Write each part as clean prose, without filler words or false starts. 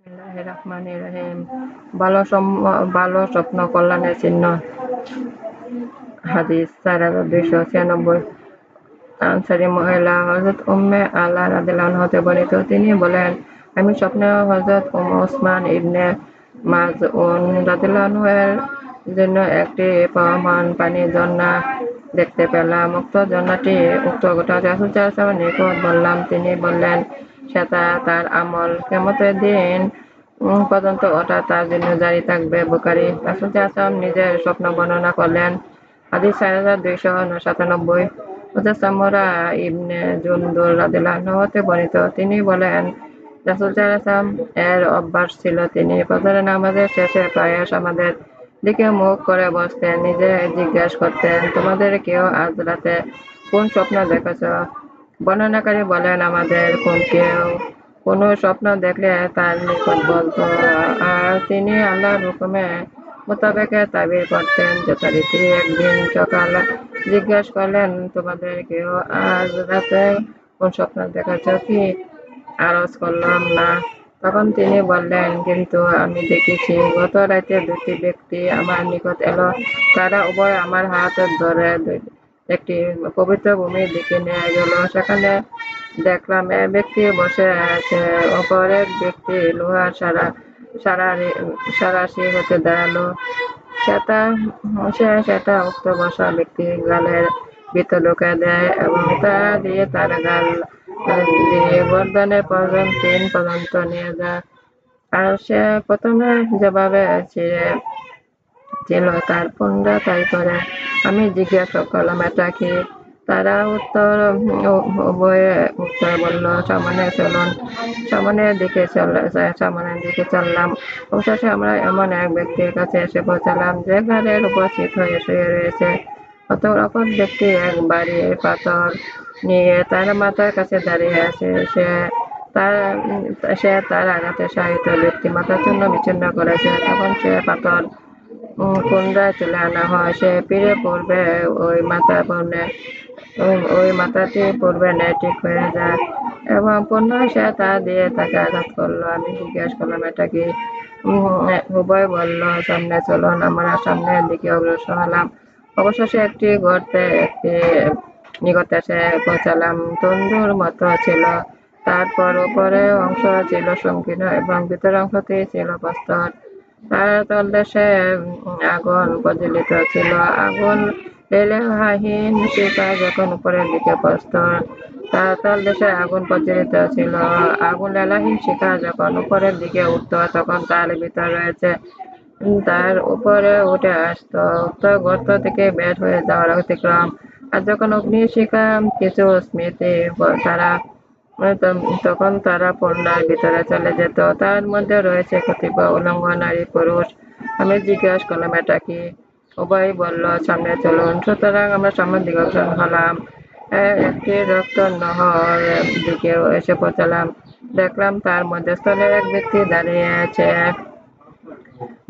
বিসমিল্লাহির রহমানির রহিম। ভালো স্বপ্ন কল্যাণের চিহ্ন। হাদিস 4296। আনসারী মহিলা হযরত উম্মে আলা রাদিয়াল্লাহু আনহা হতে বর্ণিত, তিনি বলেন, আমি স্বপ্নে হযরত উসমান ইবনে মাযউন রাদিয়াল্লাহু আনহু এর জন্য একটি প্রবাহমান পানির ঝর্ণা দেখতে পেলাম। উক্ত ঝর্ণাটি উক্ত ঘটনা রাসূল সাল্লাল্লাহু আলাইহি ওয়াসাল্লামের নিকট বললাম। তিনি বললেন, সেটা তার আমল কিয়ামতের দিন পর্যন্ত ওটা তার জন্য জারি থাকবে। বুখারী। রাসূল সাল্লাল্লাহু আলাইহি ওয়াসাল্লাম নিজের স্বপ্ন বর্ণনা করলেন। হাদিস 4297। হযরত সামুরা ইবনে জুনদুল রাদিয়াল্লাহু আনহু হতে বর্ণিত, তিনি বলেন, রাসূল সাল্লাল্লাহু আলাইহি ওয়াসাল্লাম এর অভ্যাস ছিল, তিনি ফজরের নামাজের শেষে প্রায়শ আমাদের দিকে মুখ করে বসতেন। নিজে জিজ্ঞেস করতেন, তোমাদের কেউ আজ রাতে কোন স্বপ্ন দেখেছ? বর্ণনাকারী বলেন, আমাদের কেউ কোনো স্বপ্ন দেখলে তার নিকট বলত, আর তিনি আল্লাহর হুকুমে মোতাবেক তাবির করতেন যথারীতি। একদিন সকালে জিজ্ঞেস করলেন, তোমাদের কেউ আজ রাতে কোন স্বপ্ন দেখেছ কি? আরজ করলাম, না। তখন তিনি বললেন, কিন্তু আমি দেখেছি গত রাতে দুটি ব্যক্তি আমার নিকট এলো, তারা উভয় আমার হাত ধরে একটি পবিত্র ভূমির দিকে নিয়ে গেল। সেখানে দেখলাম এক ব্যক্তি বসে আছে, অপর এক ব্যক্তি লোহার সাঁড়াশি হতে দাঁড়ালো। সেটা উক্ত বসা ব্যক্তির গালের ভিতর ঢুকিয়ে দেয় এবং তা দিয়ে তার গাল দিয়ে গর্দনের তিন পর্যন্ত নিয়ে যায়। আর সে প্রথমে যেভাবে ছিল তার পুনরা তাই করে। আমি জিজ্ঞাসা করলাম, এটা কি? তারা উভয়ে উত্তর বলল, সামনের দিকে চললাম। অবশেষে আমরা এমন এক ব্যক্তির কাছে এসে পৌঁছালাম, যে ঘাড়ের উপর চিত হয়ে শুয়ে রয়েছে। অপর ব্যক্তি এক ভারী পাথর নিয়ে তার মাথার কাছে দাঁড়িয়ে আছে। সে তার আঘাতে শায়িত ব্যক্তি মাথা চূর্ণ বিচূর্ণ করেছে। তখন সে পাথর পুনরায় তুলে আনা হয়। সে ফিরে পড়বে, ওই মাথাটি পূর্বে ন্যায় ঠিক হয়ে যায় এবং পুনরায় সে তা দিয়ে তাকে আঘাত করলো। আমি জিজ্ঞাসা করলাম, এটা কি? উভয় বলল, সামনে চলুন। আমরা সামনের দিকে অগ্রসর হলাম। অবশেষে একটি নিকট এসে পৌঁছালাম। তন্দুর মতো ছিল। তারপর উপরের অংশ ছিল সংকীর্ণ এবং ভিতরের অংশটি ছিল প্রস্তর। তার তলদেশে আগুন প্রজ্বলিত ছিল। আগুন লেলিহানহীন শিখা যখন উপরের দিকে প্রস্তর, তার তলদেশে আগুন প্রজ্বলিত ছিল। আগুন লেলিহানহীন শিখা যখন উপরের দিকে উঠত, তখন তার ভিতর রয়েছে তার উপরে উঠে আসত। উক্ত গর্ত থেকে বের হয়ে যাওয়ার অতিক্রম। আর যখন অগ্নিশিখা কিছু স্মৃতি তখন তারা পণ্যার ভিতরে চলে যেত। তার মধ্যে রয়েছে কতিপয় উলঙ্গ নারী পুরুষ। আমি জিজ্ঞাসা করলাম, এটা কি? উভয় বলল, সামনে চলুন। সুতরাং আমরা সামনের দিকে অগ্রসর হলাম। একটি রক্ত নহর দিকে এসে পৌঁছালাম। দেখলাম তার মধ্যস্থলে এক ব্যক্তি দাঁড়িয়ে আছে।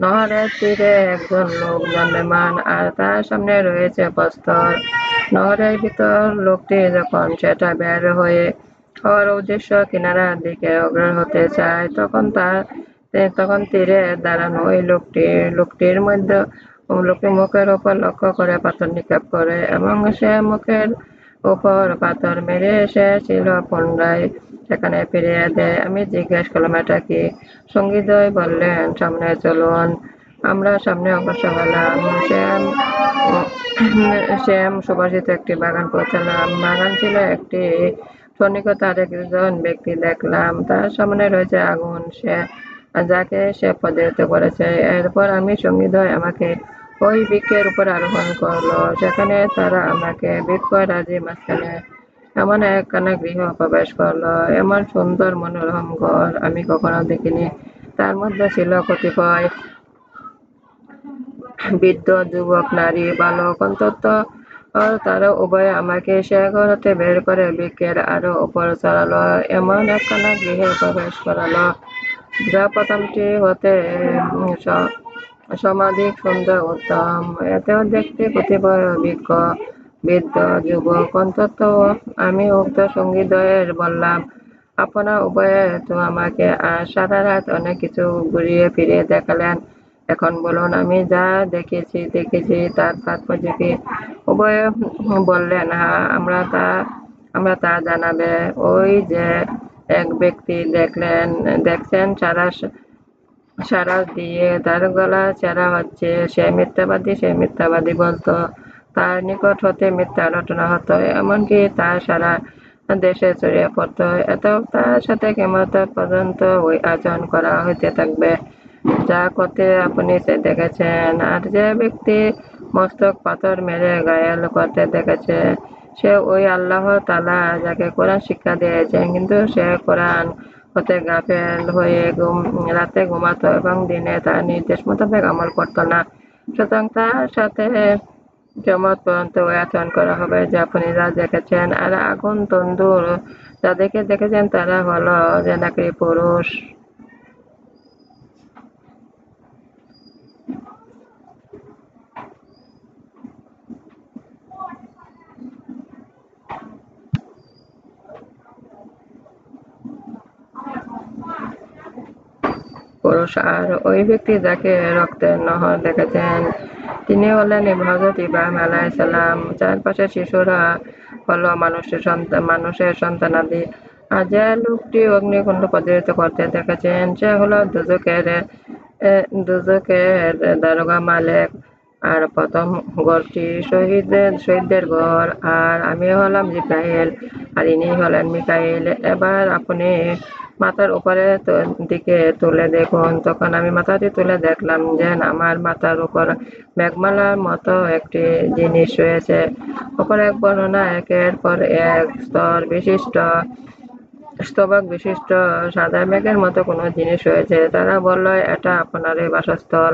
নহরের তীরে একজন লোক দণ্ডায়মান, আর তার সামনে রয়েছে প্রস্তর। নহরের ভিতর লোকটি যখন সেটা বের হওয়ার উদ্দেশ্য কিনারার দিকে অগ্রসর হতে চায়, তখন তীরে দাঁড়ানো ওই লোকটির মুখের উপর লক্ষ্য করে পাথর নিক্ষেপ করে এবং সে মুখের উপর পাথর মেরে ছিল পুনরায় সেখানে ফিরিয়ে দেয়। আমি জিজ্ঞেস করলাম, এটা কি? সঙ্গীদ্বয় বললেন, সামনে চলুন। আমরা সামনে অগ্রসর হলাম। শ্যাম সুবাসিত একটি বাগান পৌঁছালাম। বাগান ছিল একটি। সন্নিকট আরেকজন ব্যক্তি দেখলাম, তার সামনে রয়েছে আগুন, যাকে সে প্রজ্বলিত করেছে। এরপর আমি সঙ্গীদ্বয় আমাকে ওই বৃক্ষের উপর আরোহণ করলো। সেখানে তারা আমাকে বৃক্ষরাজির মাঝখানে এমন একখানা গৃহ প্রবেশ করলো। এমন সুন্দর মনোরম ঘর আমি কখনো দেখিনি। তার মধ্যে ছিল কতিপয় বৃদ্ধ, যুবক, নারী, বালক। অন্তত তারা উভয়ে আমাকে সে ঘর হতে বের করে বৃক্ষের আরো উপর চড়ালো, এমন একখানা গৃহে প্রবেশ করালো, যা প্রথমটি হতে সমাধিক সুন্দর উত্তম। এতেও দেখতে কতিপয় অভিজ্ঞ বৃদ্ধ, যুবক। অন্তত আমি উক্ত সঙ্গীদ্বয়ের বললাম, আপনারা উভয়ে তো আমাকে সারা রাত অনেক কিছু ঘুরিয়ে ফিরিয়ে দেখালেন। এখন বলুন আমি যা দেখেছি তার তাৎপর্য কি? উভয়ে বললেন, হ্যাঁ, আমরা তা জানাবে। ওই যে এক ব্যক্তি দেখছেন সারা দিয়ে তার গলা চেরা হচ্ছে, সে মিথ্যাবাদী বলতো, তার নিকট হতে মিথ্যা রটনা হতো, এমনকি তার সারা দেশে ছড়িয়ে পড়তো। এত তার সাথে কিয়ামত পর্যন্ত ওই আচরণ করা হইতে থাকবে যা করতে আপনি দেখেছেন। আর যে ব্যক্তি মস্তক পাথর মেরে ঘায়েল করতে দেখেছে, সে ওই আল্লাহ তাআলা যাকে কোরআন শিক্ষা দিয়েছেন, কিন্তু সে কোরআন হতে গাফেল হয়ে রাতে ঘুমাতো এবং দিনে তার নির্দেশ মোতাবেক আমল করতো না। সুতরাং তার সাথে কিয়ামত পর্যন্ত ওই আচরণ করা হবে যা আপনি যা দেখেছেন। আর আগুন তন্দুর যাদেরকে দেখেছেন তারা হলো জেনাকরি পুরুষ। আর ওই ব্যক্তি যাকে রক্তের নহর দেখেছেন তিনি হলেন হযরত ইব্রাহিম আলাইহিস সালাম। চারপাশের শিশুরা হলো মানুষের সন্তানাদি। আর যে লোকটি অগ্নিকুণ্ড প্রজ্বলিত করতে দেখেছেন সে হলো দুজকের দারোগা মালেক। আর প্রথম ঘরটি শহীদদের ঘর। আর আমি হলাম জিবরাইল, আর ইনি হলেন মিকাইল। এবার আপনি মাথার উপরের দিকে তুলে দেখুন। তখন আমি মাথাটি তুলে দেখলাম যে আমার মাথার উপর মেঘমালার মতো একটি জিনিস রয়েছে। অপর এক বর্ণনা একের পর এক স্তবক বিশিষ্ট সাদা মেঘের মতো কোনো জিনিস রয়েছে। তারা বলল, এটা আপনারই বাসস্থল।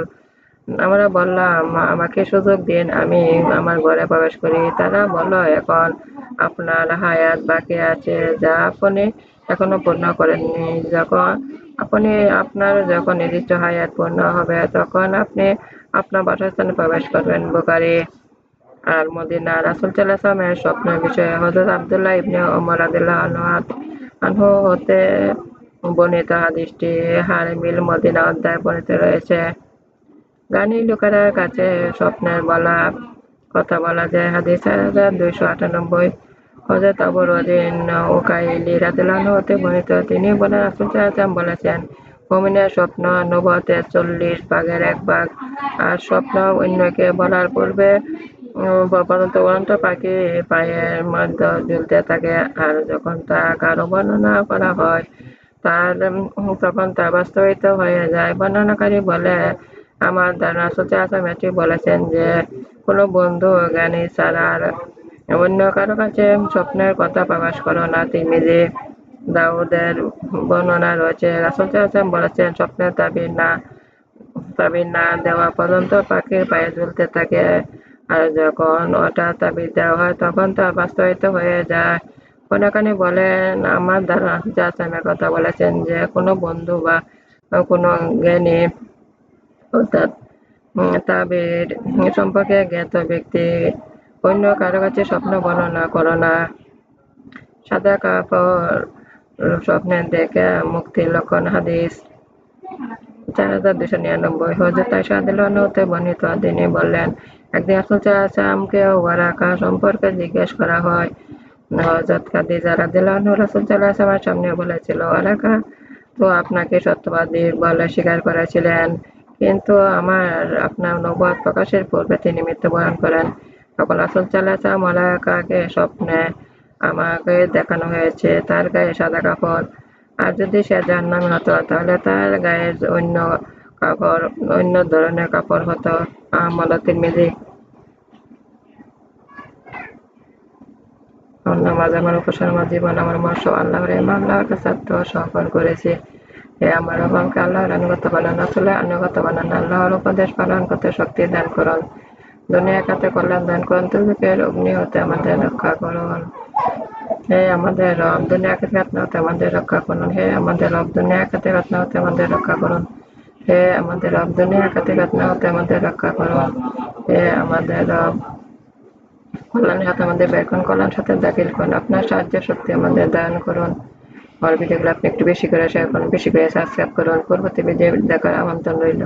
আমরা বললাম, আমাকে সুযোগ দিন, আমি আমার ঘরে প্রবেশ করি। তারা বলল, এখন আপনার হায়াত বাকি আছে যা আপনি এখনো পূর্ণ করেননি। যখন নির্দিষ্ট হায়াত পূর্ণ হবে তখন আপনি আপনার বাসস্থানে প্রবেশ করবেন। বুখারী। আর মদিনা। রাসূল সাল্লাল্লাহু আলাইহি ওয়াসাল্লামের স্বপ্নের বিষয়ে হযরত আব্দুল্লাহ ইবনে ওমর রাদিয়াল্লাহু আনহু হতে বর্ণিত হাদীসটি হারমিল মদিনা অধ্যায়ে বর্ণিত রয়েছে। জ্ঞানী লোকেরা কাছে স্বপ্নের কথা বলা যায়। হাদিস 4298। হযরত আবু রদিন উকাইলি রাদিয়াল্লাহু আনহু হতে বর্ণিত, তিনি বলেন, রাসূল সাল্লাল্লাহু আলাইহি ওয়াসাল্লাম বলেছেন, মুমিনের স্বপ্ন নবুওয়াতের 40 ভাগের 1 ভাগ। আর স্বপ্ন অন্যকে বলার পূর্বে পর্যন্ত উড়ন্ত পাখি পায়ের মধ্যে ঝুলতে থাকে। আর যখন তা কারো বর্ণনা করা হয় তখন তা বাস্তবায়িত হয়ে যায়। বর্ণনাকারী বলে, আমার ধারণা রাসূল সাল্লাল্লাহু আলাইহি ওয়াসাল্লাম এটি বলেছেন যে কোনো বন্ধু জ্ঞানী ছাড়া আর অন্য কারো কাছে স্বপ্নের কথা প্রকাশ করো না। তিরমিজি। দাউদের বর্ণনা রয়েছে, রাসূল সাল্লাল্লাহু আলাইহি ওয়াসাল্লাম বলেছেন, স্বপ্নের তাবির না দেওয়া পর্যন্ত পাখির পায়ে ঝুলতে থাকে, আর যখন ওটা তাবির দেওয়া হয় তখন তা বাস্তবায়িত হয়ে যায়। বর্ণনাকারী বলেন, আমার ধারণা রাসূল সাল্লাল্লাহু আলাইহি ওয়াসাল্লাম কথা বলেছেন যে কোনো বন্ধু বা কোনো জ্ঞানী অর্থাৎ তাবির সম্পর্কে জ্ঞাত ব্যক্তি অন্য কারো কাছে স্বপ্ন বর্ণনা করো না। সাদা কাপড় স্বপ্নে দেখে মুক্তির লক্ষণ। হাদিস 4299। হযরত আয়েশা রাদিয়াল্লাহু আনহা হতে বর্ণিত, তিনি বললেন, একদিন রাসূল সাল্লাল্লাহু আলাইহি ওয়াসাল্লামকে ওয়ারাকা সম্পর্কে জিজ্ঞেস করা হয়। হযরত খাদিজা রাদিয়াল্লাহু আনহা রাসূল সাল্লাল্লাহু আলাইহি ওয়াসাল্লামের সামনে বলেছিল, ওয়ারাকা তো আপনাকে সত্যবাদী বলে স্বীকার করেছিলেন, কিন্তু আপনার নবুয়ত প্রকাশের পূর্বে তিনি মৃত্যুবরণ করেন। তখন রাসূল সাল্লাল্লাহু আলাইহি ওয়াসাল্লাম ওয়ারাকাকে স্বপ্নে আমাকে দেখানো হয়েছে তার গায়ে সাদা কাপড়। আর যদি সে জাহান্নামী হতো তাহলে তার গায়ে অন্য ধরনের কাপড় হতো। আহমদ ও তিরমিজি। আমার নামাজ, আমার উপাসনা, আমার জীবন, আমার মন সব আল্লাহর। আমি আল্লাহর কাছে আত্মসমর্পণ করেছি। হে আমার রব, আমাকে আল্লাহর আনুগত্য বানান, রাসূলের আনুগত্য বানান, আল্লাহর উপদেশ পালন করতে শক্তি দান করুন, দুনিয়া আখিরাতে কল্যাণ দান করুন, দুর্ভিক্ষের অগ্নি হতে আমাদের রক্ষা করুন। হে আমাদের রব, দুনিয়া আখিরাতে ফিতনা হতে আমাদের রক্ষা করুন। হে আমাদের রব, দুনিয়া আখিরাতে ফিতনা হতে আমাদের রক্ষা করুন। হে আমাদের রব, দুনিয়া আখিরাতে ফিতনা হতে আমাদের রক্ষা করুন। হে আমাদের রব, কল্যাণের হাতে আমাদের বের করুন, কল্যাণ সাথে দাখিল করুন, আপনার সাহায্য শক্তি আমাদের দান করুন। আমার ভিডিওগুলো আপনি একটু বেশি করে শেয়ার করুন, বেশি করে সাবস্ক্রাইব করুন। পরবর্তী ভিডিও দেখার আমন্ত্রণ রইল।